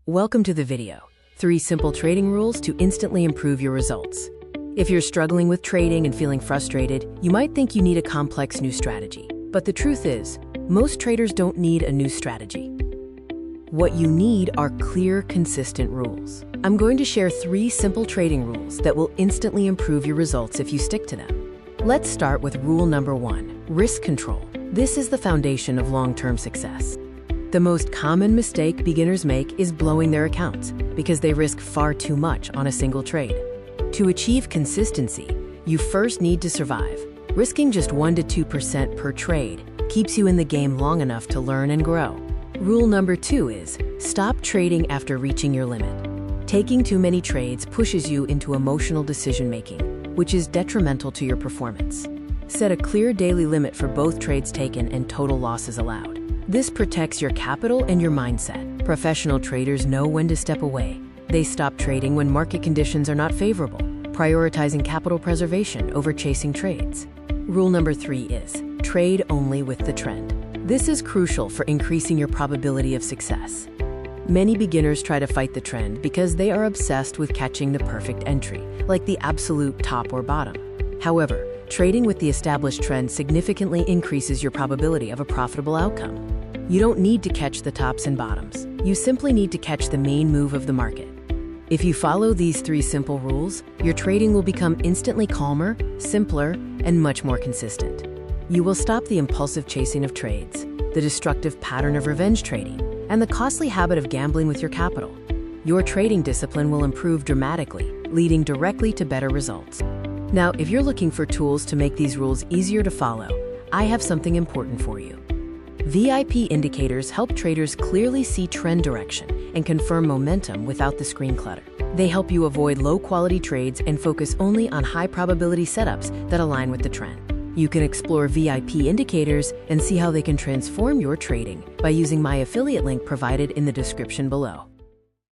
Welcome to the video, 3 simple trading rules to instantly improve your results. If you're struggling with trading and feeling frustrated, you might think you need a complex new strategy. But the truth is, most traders don't need a new strategy. What you need are clear, consistent rules. I'm going to share 3 simple trading rules that will instantly improve your results if you stick to them. Let's start with rule number 1, risk control. This is the foundation of long-term success. The most common mistake beginners make is blowing their accounts because they risk far too much on a single trade. To achieve consistency, you first need to survive. Risking just 1% to 2% per trade keeps you in the game long enough to learn and grow. Rule number 2 is stop trading after reaching your limit. Taking too many trades pushes you into emotional decision-making, which is detrimental to your performance. Set a clear daily limit for both trades taken and total losses allowed. This protects your capital and your mindset. Professional traders know when to step away. They stop trading when market conditions are not favorable, prioritizing capital preservation over chasing trades. Rule number 3 is trade only with the trend. This is crucial for increasing your probability of success. Many beginners try to fight the trend because they are obsessed with catching the perfect entry, like the absolute top or bottom. However, trading with the established trend significantly increases your probability of a profitable outcome. You don't need to catch the tops and bottoms. You simply need to catch the main move of the market. If you follow these 3 simple rules, your trading will become instantly calmer, simpler, and much more consistent. You will stop the impulsive chasing of trades, the destructive pattern of revenge trading, and the costly habit of gambling with your capital. Your trading discipline will improve dramatically, leading directly to better results. Now, if you're looking for tools to make these rules easier to follow, I have something important for you. VIP indicators help traders clearly see trend direction and confirm momentum without the screen clutter. They help you avoid low-quality trades and focus only on high-probability setups that align with the trend. You can explore VIP indicators and see how they can transform your trading by using my affiliate link provided in the description below.